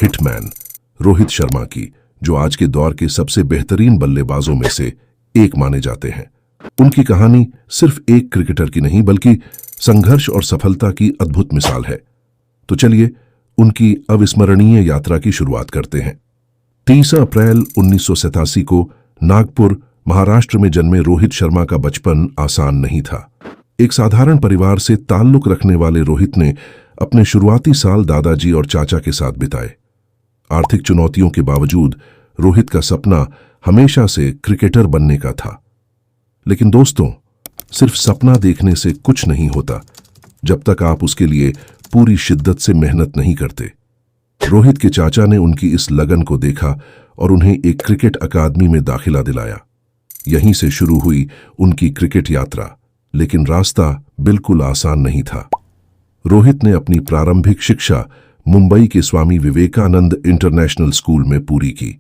Hitman Rohit Sharma की, जो आज के दौर के सबसे बेहतरीन बल्लेबाजों में से एक माने जाते हैं। उनकी कहानी सिर्फ एक क्रिकेटर की नहीं बल्कि संघर्ष और सफलता की अद्भुत मिसाल है। तो चलिए उनकी अविस्मरणीय यात्रा की शुरुआत करते हैं। 30 अप्रैल 1987 को नागपुर, महाराष्ट्र में जन्मे रोहित शर्मा का बचपन आसान नहीं था। एक साधारण परिवार से ताल्लुक रखने वाले रोहित ने अपने शुरुआती साल दादाजी और चाचा के साथ बिताए। आर्थिक चुनौतियों के बावजूद रोहित का सपना हमेशा से क्रिकेटर बनने का था। लेकिन दोस्तों, सिर्फ सपना देखने से कुछ नहीं होता जब तक आप उसके लिए पूरी शिद्दत से मेहनत नहीं करते। रोहित के चाचा ने उनकी इस लगन को देखा और उन्हें एक क्रिकेट अकादमी में दाखिला दिलाया। यहीं से शुरू हुई उनकी क्रिकेट यात्रा, लेकिन रास्ता बिल्कुल आसान नहीं था। रोहित ने अपनी प्रारंभिक शिक्षा मुंबई के स्वामी विवेकानंद इंटरनेशनल स्कूल में पूरी की।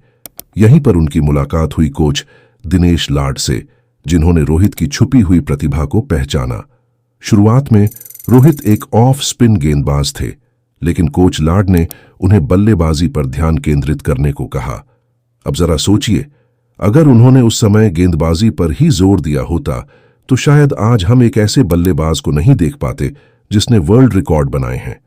यहीं पर उनकी मुलाकात हुई कोच दिनेश लाड से, जिन्होंने रोहित की छुपी हुई प्रतिभा को पहचाना। शुरुआत में रोहित एक ऑफ स्पिन गेंदबाज थे, लेकिन कोच लाड ने उन्हें बल्लेबाजी पर ध्यान केंद्रित करने को कहा। अब जरा सोचिए, अगर उन्होंने उस समय गेंदबाजी पर ही जोर दिया होता तो शायद आज हम एक ऐसे बल्लेबाज को नहीं देख पाते जिसने वर्ल्ड रिकॉर्ड बनाए हैं।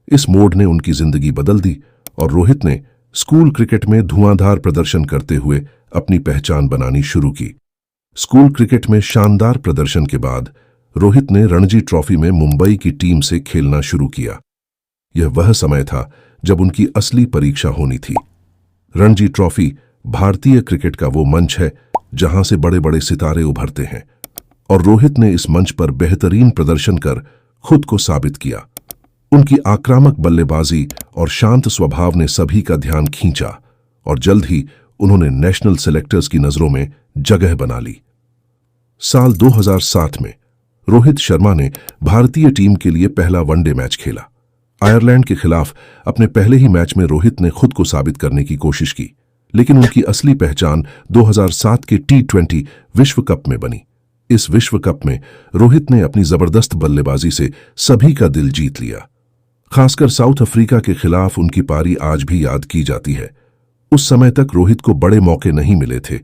इस मोड़ ने उनकी जिंदगी बदल दी और रोहित ने स्कूल क्रिकेट में धुआंधार प्रदर्शन करते हुए अपनी पहचान बनानी शुरू की। स्कूल क्रिकेट में शानदार प्रदर्शन के बाद रोहित ने रणजी ट्रॉफी में मुंबई की टीम से खेलना शुरू किया। यह वह समय था जब उनकी असली परीक्षा होनी थी। रणजी ट्रॉफी भारतीय क्रिकेट का वो मंच है जहां से बड़े बड़े सितारे उभरते हैं, और रोहित ने इस मंच पर बेहतरीन प्रदर्शन कर खुद को साबित किया। उनकी आक्रामक बल्लेबाजी और शांत स्वभाव ने सभी का ध्यान खींचा और जल्द ही उन्होंने नेशनल सेलेक्टर्स की नजरों में जगह बना ली। साल 2007 में रोहित शर्मा ने भारतीय टीम के लिए पहला वनडे मैच खेला। आयरलैंड के खिलाफ अपने पहले ही मैच में रोहित ने खुद को साबित करने की कोशिश की, लेकिन उनकी असली पहचान 2007 के T20 विश्व कप में बनी। इस विश्व कप में रोहित ने अपनी जबरदस्त बल्लेबाजी से सभी का दिल जीत लिया। खासकर साउथ अफ्रीका के खिलाफ उनकी पारी आज भी याद की जाती है। उस समय तक रोहित को बड़े मौके नहीं मिले थे,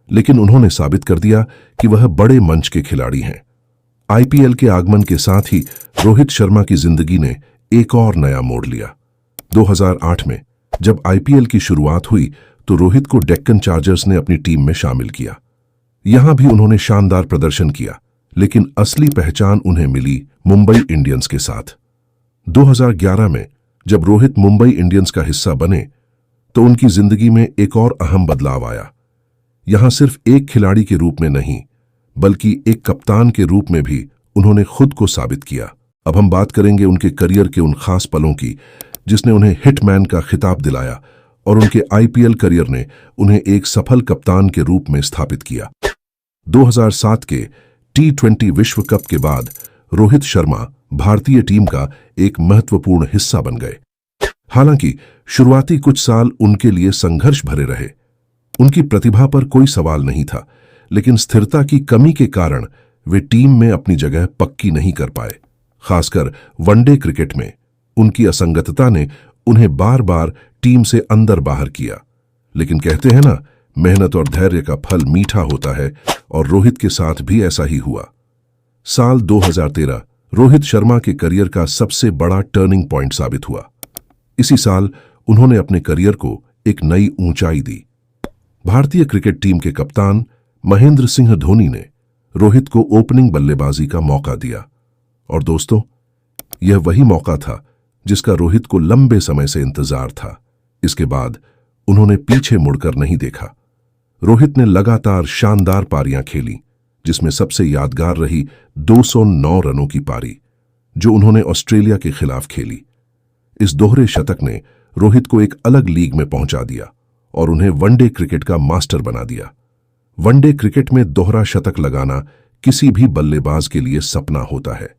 लेकिन उन्होंने साबित कर दिया कि वह बड़े मंच के खिलाड़ी हैं। IPL के आगमन के साथ ही रोहित शर्मा की जिंदगी ने एक और नया मोड़ लिया। 2008 में जब IPL की शुरुआत हुई तो रोहित को डेक्कन चार्जर्स ने अपनी टीम में शामिल किया। यहां भी उन्होंने शानदार प्रदर्शन किया, लेकिन असली पहचान उन्हें मिली मुंबई इंडियंस के साथ। 2011 में जब रोहित मुंबई इंडियंस का हिस्सा बने तो उनकी जिंदगी में एक और अहम बदलाव आया। यहां सिर्फ एक खिलाड़ी के रूप में नहीं, बल्कि एक कप्तान के रूप में भी उन्होंने खुद को साबित किया। अब हम बात करेंगे उनके करियर के उन खास पलों की जिसने उन्हें हिटमैन का खिताब दिलाया और उनके IPL करियर ने उन्हें एक सफल कप्तान के रूप में स्थापित किया। 2007 के T20 विश्व कप के बाद रोहित शर्मा भारतीय टीम का एक महत्वपूर्ण हिस्सा बन गए। हालांकि शुरुआती कुछ साल उनके लिए संघर्ष भरे रहे। उनकी प्रतिभा पर कोई सवाल नहीं था, लेकिन स्थिरता की कमी के कारण वे टीम में अपनी जगह पक्की नहीं कर पाए। खासकर वनडे क्रिकेट में उनकी असंगतता ने उन्हें बार बार टीम से अंदर बाहर किया। लेकिन कहते हैं ना, मेहनत और धैर्य का फल मीठा होता है, और रोहित के साथ भी ऐसा ही हुआ। साल 2013 रोहित शर्मा के करियर का सबसे बड़ा टर्निंग पॉइंट साबित हुआ। इसी साल उन्होंने अपने करियर को एक नई ऊंचाई दी। भारतीय क्रिकेट टीम के कप्तान महेंद्र सिंह धोनी ने रोहित को ओपनिंग बल्लेबाजी का मौका दिया, और दोस्तों, यह वही मौका था जिसका रोहित को लंबे समय से इंतजार था। इसके बाद उन्होंने पीछे मुड़कर नहीं देखा। रोहित ने लगातार शानदार पारियां खेली, जिसमें सबसे यादगार रही 209 रनों की पारी जो उन्होंने ऑस्ट्रेलिया के खिलाफ खेली। इस दोहरे शतक ने रोहित को एक अलग लीग में पहुंचा दिया और उन्हें वनडे क्रिकेट का मास्टर बना दिया। वनडे क्रिकेट में दोहरा शतक लगाना किसी भी बल्लेबाज के लिए सपना होता है,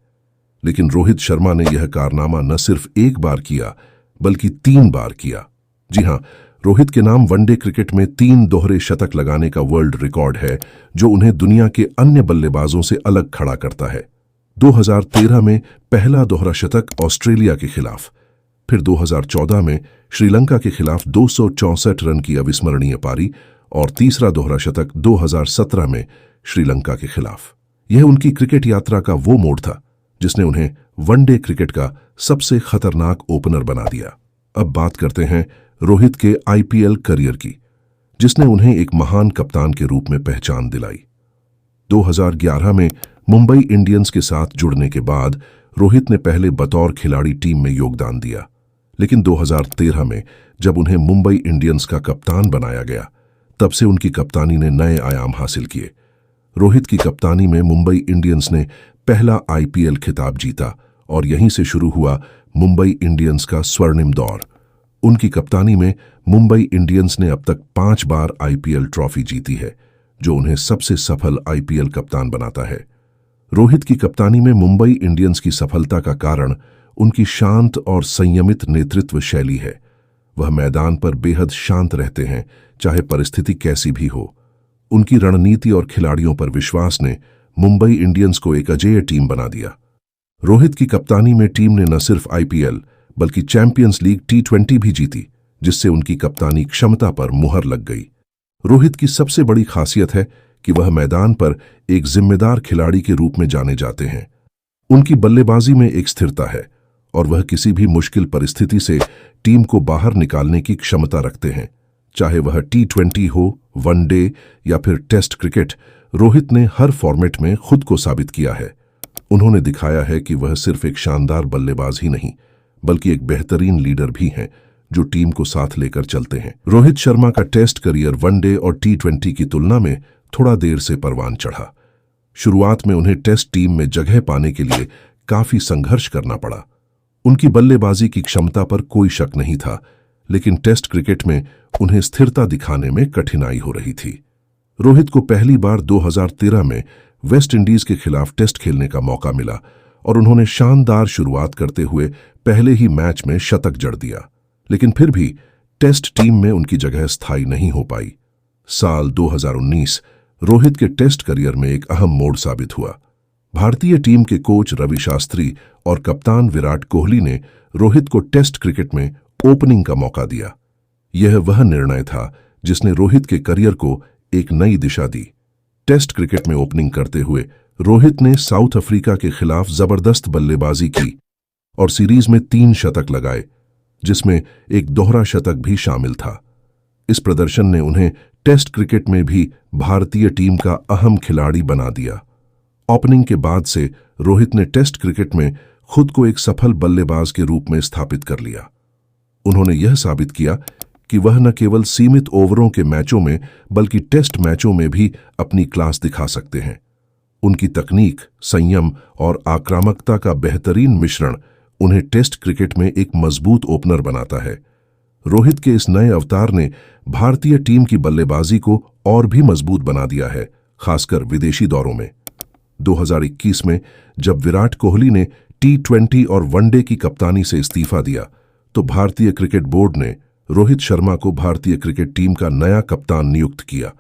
लेकिन रोहित शर्मा ने यह कारनामा न सिर्फ एक बार किया बल्कि 3 बार किया। जी हां, रोहित के नाम वनडे क्रिकेट में 3 दोहरे शतक लगाने का वर्ल्ड रिकॉर्ड है, जो उन्हें दुनिया के अन्य बल्लेबाजों से अलग खड़ा करता है। 2013 में पहला दोहरा शतक ऑस्ट्रेलिया के खिलाफ, फिर 2014 में श्रीलंका के खिलाफ 264 रन की अविस्मरणीय पारी और तीसरा दोहरा शतक 2017 में श्रीलंका के खिलाफ। यह उनकी क्रिकेट यात्रा का वो मोड़ था जिसने उन्हें वनडे क्रिकेट का सबसे खतरनाक ओपनर बना दिया। अब बात करते हैं रोहित के आईपीएल करियर की, जिसने उन्हें एक महान कप्तान के रूप में पहचान दिलाई। 2011 में मुंबई इंडियंस के साथ जुड़ने के बाद रोहित ने पहले बतौर खिलाड़ी टीम में योगदान दिया, लेकिन 2013 में जब उन्हें मुंबई इंडियंस का कप्तान बनाया गया, तब से उनकी कप्तानी ने नए आयाम हासिल किए। रोहित की कप्तानी में मुंबई इंडियंस ने पहला आईपीएल खिताब जीता और यहीं से शुरू हुआ मुंबई इंडियंस का स्वर्णिम दौर। उनकी कप्तानी में मुंबई इंडियंस ने अब तक 5 बार आईपीएल ट्रॉफी जीती है, जो उन्हें सबसे सफल आईपीएल कप्तान बनाता है। रोहित की कप्तानी में मुंबई इंडियंस की सफलता का कारण उनकी शांत और संयमित नेतृत्व शैली है। वह मैदान पर बेहद शांत रहते हैं, चाहे परिस्थिति कैसी भी हो। उनकी रणनीति और खिलाड़ियों पर विश्वास ने मुंबई इंडियंस को एक अजेय टीम बना दिया। रोहित की कप्तानी में टीम ने न सिर्फ आईपीएल बल्कि चैंपियंस लीग T20 भी जीती, जिससे उनकी कप्तानी क्षमता पर मुहर लग गई। रोहित की सबसे बड़ी खासियत है कि वह मैदान पर एक जिम्मेदार खिलाड़ी के रूप में जाने जाते हैं। उनकी बल्लेबाजी में एक स्थिरता है और वह किसी भी मुश्किल परिस्थिति से टीम को बाहर निकालने की क्षमता रखते हैं। चाहे वह T20 हो, वनडे या फिर टेस्ट क्रिकेट, रोहित ने हर फॉर्मेट में खुद को साबित किया है। उन्होंने दिखाया है कि वह सिर्फ एक शानदार बल्लेबाज ही नहीं, बल्कि एक बेहतरीन लीडर भी हैं, जो टीम को साथ लेकर चलते हैं। रोहित शर्मा का टेस्ट करियर वनडे और T20 की तुलना में थोड़ा देर से परवान चढ़ा। शुरुआत में उन्हें टेस्ट टीम में जगह पाने के लिए काफी संघर्ष करना पड़ा। उनकी बल्लेबाजी की क्षमता पर कोई शक नहीं था, लेकिन टेस्ट क्रिकेट में उन्हें स्थिरता दिखाने में कठिनाई हो रही थी। रोहित को पहली बार 2013 में वेस्ट इंडीज के खिलाफ टेस्ट खेलने का मौका मिला और उन्होंने शानदार शुरुआत करते हुए पहले ही मैच में शतक जड़ दिया, लेकिन फिर भी टेस्ट टीम में उनकी जगह स्थायी नहीं हो पाई। साल 2019 रोहित के टेस्ट करियर में एक अहम मोड़ साबित हुआ। भारतीय टीम के कोच रवि शास्त्री और कप्तान विराट कोहली ने रोहित को टेस्ट क्रिकेट में ओपनिंग का मौका दिया। यह वह निर्णय था जिसने रोहित के करियर को एक नई दिशा दी। टेस्ट क्रिकेट में ओपनिंग करते हुए रोहित ने साउथ अफ्रीका के खिलाफ जबरदस्त बल्लेबाजी की और सीरीज में 3 शतक लगाए, जिसमें एक दोहरा शतक भी शामिल था। इस प्रदर्शन ने उन्हें टेस्ट क्रिकेट में भी भारतीय टीम का अहम खिलाड़ी बना दिया। ओपनिंग के बाद से रोहित ने टेस्ट क्रिकेट में खुद को एक सफल बल्लेबाज के रूप में स्थापित कर लिया। उन्होंने यह साबित किया कि वह न केवल सीमित ओवरों के मैचों में बल्कि टेस्ट मैचों में भी अपनी क्लास दिखा सकते हैं। उनकी तकनीक, संयम और आक्रामकता का बेहतरीन मिश्रण उन्हें टेस्ट क्रिकेट में एक मजबूत ओपनर बनाता है। रोहित के इस नए अवतार ने भारतीय टीम की बल्लेबाजी को और भी मजबूत बना दिया है, खासकर विदेशी दौरों में। 2021 में जब विराट कोहली ने T20 और वनडे की कप्तानी से इस्तीफा दिया, तो भारतीय क्रिकेट बोर्ड ने रोहित शर्मा को भारतीय क्रिकेट टीम का नया कप्तान नियुक्त किया।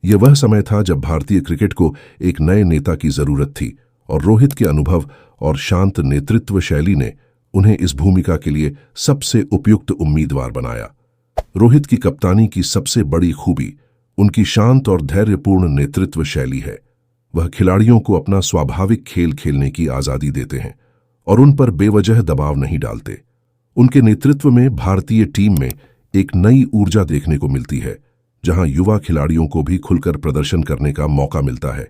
यह वह समय था जब भारतीय क्रिकेट को एक नए नेता की जरूरत थी और रोहित के अनुभव और शांत नेतृत्व शैली ने उन्हें इस भूमिका के लिए सबसे उपयुक्त उम्मीदवार बनाया। रोहित की कप्तानी की सबसे बड़ी खूबी उनकी शांत और धैर्यपूर्ण नेतृत्व शैली है। वह खिलाड़ियों को अपना स्वाभाविक खेल खेलने की आजादी देते हैं और उन पर बेवजह दबाव नहीं डालते। उनके नेतृत्व में भारतीय टीम में एक नई ऊर्जा देखने को मिलती है, जहां युवा खिलाड़ियों को भी खुलकर प्रदर्शन करने का मौका मिलता है।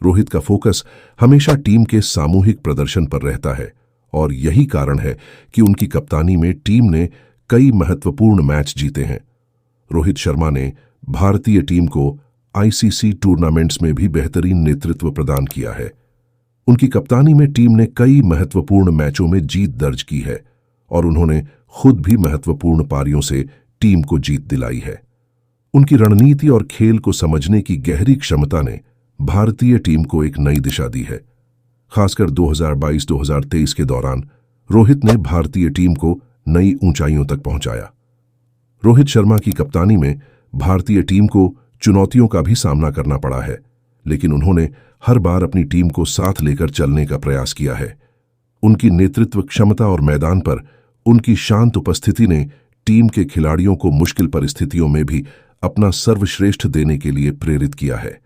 रोहित का फोकस हमेशा टीम के सामूहिक प्रदर्शन पर रहता है और यही कारण है कि उनकी कप्तानी में टीम ने कई महत्वपूर्ण मैच जीते हैं। रोहित शर्मा ने भारतीय टीम को ICC टूर्नामेंट्स में भी बेहतरीन नेतृत्व प्रदान किया है। उनकी कप्तानी में टीम ने कई महत्वपूर्ण मैचों में जीत दर्ज की है और उन्होंने खुद भी महत्वपूर्ण पारियों से टीम को जीत दिलाई है। उनकी रणनीति और खेल को समझने की गहरी क्षमता ने भारतीय टीम को एक नई दिशा दी है। खासकर 2022-2023 के दौरान रोहित ने भारतीय टीम को नई ऊंचाइयों तक पहुंचाया। रोहित शर्मा की कप्तानी में भारतीय टीम को चुनौतियों का भी सामना करना पड़ा है, लेकिन उन्होंने हर बार अपनी टीम को साथ लेकर चलने का प्रयास किया है। उनकी नेतृत्व क्षमता और मैदान पर उनकी शांत उपस्थिति ने टीम के खिलाड़ियों को मुश्किल परिस्थितियों में भी अपना सर्वश्रेष्ठ देने के लिए प्रेरित किया है।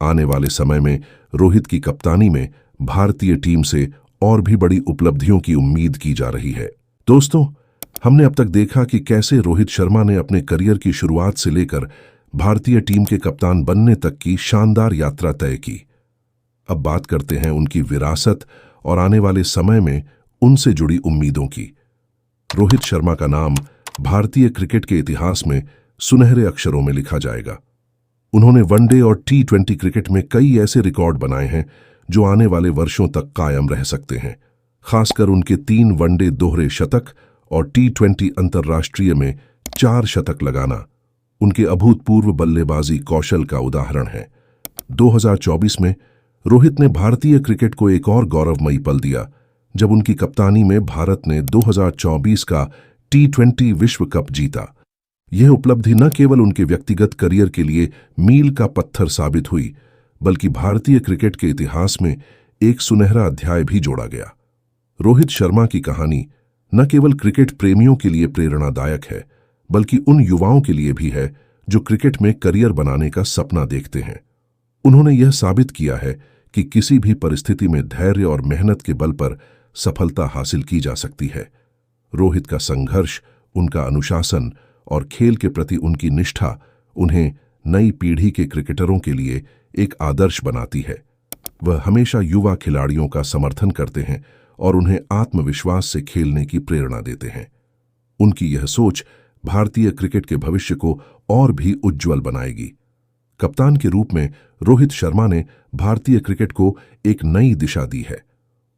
आने वाले समय में रोहित की कप्तानी में भारतीय टीम से और भी बड़ी उपलब्धियों की उम्मीद की जा रही है। दोस्तों, हमने अब तक देखा कि कैसे रोहित शर्मा ने अपने करियर की शुरुआत से लेकर भारतीय टीम के कप्तान बनने तक की शानदार यात्रा तय की। अब बात करते हैं उनकी विरासत और आने वाले समय में उनसे जुड़ी उम्मीदों की। रोहित शर्मा का नाम भारतीय क्रिकेट के इतिहास में सुनहरे अक्षरों में लिखा जाएगा। उन्होंने वनडे और T20 क्रिकेट में कई ऐसे रिकॉर्ड बनाए हैं जो आने वाले वर्षों तक कायम रह सकते हैं। खासकर उनके 3 वनडे दोहरे शतक और T20 अंतर्राष्ट्रीय में 4 शतक लगाना उनके अभूतपूर्व बल्लेबाजी कौशल का उदाहरण है। 2024 में रोहित ने भारतीय क्रिकेट को एक और गौरवमयी पल दिया जब उनकी कप्तानी में भारत ने 2024 का T20 विश्व कप जीता। यह उपलब्धि न केवल उनके व्यक्तिगत करियर के लिए मील का पत्थर साबित हुई, बल्कि भारतीय क्रिकेट के इतिहास में एक सुनहरा अध्याय भी जोड़ा गया। रोहित शर्मा की कहानी न केवल क्रिकेट प्रेमियों के लिए प्रेरणादायक है, बल्कि उन युवाओं के लिए भी है जो क्रिकेट में करियर बनाने का सपना देखते हैं। उन्होंने यह साबित किया है कि किसी भी परिस्थिति में धैर्य और मेहनत के बल पर सफलता हासिल की जा सकती है। रोहित का संघर्ष, उनका अनुशासन और खेल के प्रति उनकी निष्ठा उन्हें नई पीढ़ी के क्रिकेटरों के लिए एक आदर्श बनाती है। वह हमेशा युवा खिलाड़ियों का समर्थन करते हैं और उन्हें आत्मविश्वास से खेलने की प्रेरणा देते हैं। उनकी यह सोच भारतीय क्रिकेट के भविष्य को और भी उज्जवल बनाएगी। कप्तान के रूप में रोहित शर्मा ने भारतीय क्रिकेट को एक नई दिशा दी है।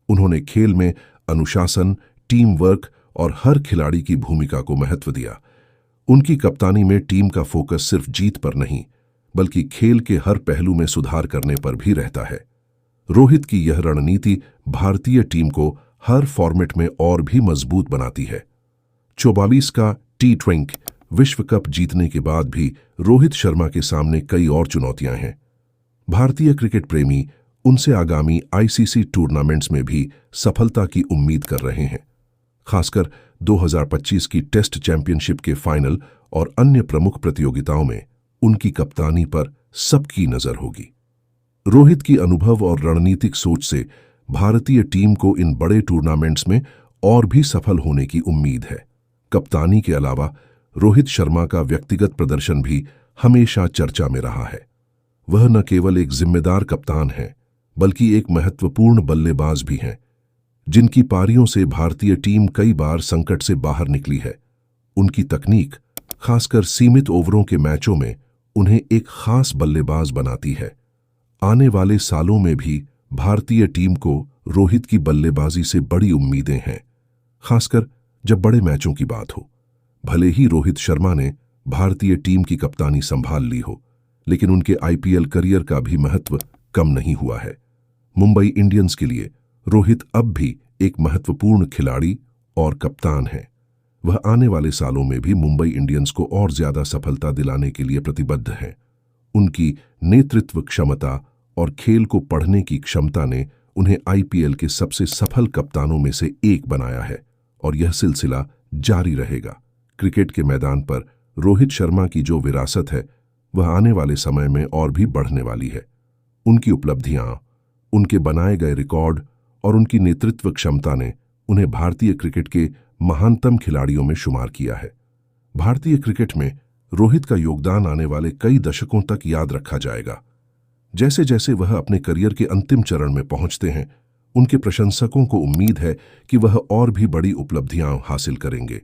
उन्होंने खेल में अनुशासन, टीम वर्क और हर खिलाड़ी की भूमिका को महत्व दिया। उनकी कप्तानी में टीम का फोकस सिर्फ जीत पर नहीं, बल्कि खेल के हर पहलू में सुधार करने पर भी रहता है। रोहित की यह रणनीति भारतीय टीम को हर फॉर्मेट में और भी मजबूत बनाती है। 24 का T20 विश्व कप जीतने के बाद भी रोहित शर्मा के सामने कई और चुनौतियां हैं। भारतीय क्रिकेट प्रेमी उनसे आगामी ICC टूर्नामेंट्स में भी सफलता की उम्मीद कर रहे हैं। खासकर 2025 की टेस्ट चैंपियनशिप के फाइनल और अन्य प्रमुख प्रतियोगिताओं में उनकी कप्तानी पर सबकी नजर होगी। रोहित की अनुभव और रणनीतिक सोच से भारतीय टीम को इन बड़े टूर्नामेंट्स में और भी सफल होने की उम्मीद है। कप्तानी के अलावा रोहित शर्मा का व्यक्तिगत प्रदर्शन भी हमेशा चर्चा में रहा है। वह न केवल एक जिम्मेदार कप्तान है, बल्कि एक महत्वपूर्ण बल्लेबाज भी हैं, जिनकी पारियों से भारतीय टीम कई बार संकट से बाहर निकली है। उनकी तकनीक, खासकर सीमित ओवरों के मैचों में, उन्हें एक खास बल्लेबाज बनाती है। आने वाले सालों में भी भारतीय टीम को रोहित की बल्लेबाजी से बड़ी उम्मीदें हैं, खासकर जब बड़े मैचों की बात हो। भले ही रोहित शर्मा ने भारतीय टीम की कप्तानी संभाल ली हो, लेकिन उनके IPL करियर का भी महत्व कम नहीं हुआ है। मुंबई इंडियंस के लिए रोहित अब भी एक महत्वपूर्ण खिलाड़ी और कप्तान है। वह आने वाले सालों में भी मुंबई इंडियंस को और ज्यादा सफलता दिलाने के लिए प्रतिबद्ध है। उनकी नेतृत्व क्षमता और खेल को पढ़ने की क्षमता ने उन्हें IPL के सबसे सफल कप्तानों में से एक बनाया है और यह सिलसिला जारी रहेगा। क्रिकेट के मैदान पर रोहित शर्मा की जो विरासत है, वह आने वाले समय में और भी बढ़ने वाली है। उनकी उपलब्धियां, उनके बनाए गए रिकॉर्ड और उनकी नेतृत्व क्षमता ने उन्हें भारतीय क्रिकेट के महानतम खिलाड़ियों में शुमार किया है। भारतीय क्रिकेट में रोहित का योगदान आने वाले कई दशकों तक याद रखा जाएगा। जैसे जैसे वह अपने करियर के अंतिम चरण में पहुंचते हैं, उनके प्रशंसकों को उम्मीद है कि वह और भी बड़ी उपलब्धियां हासिल करेंगे।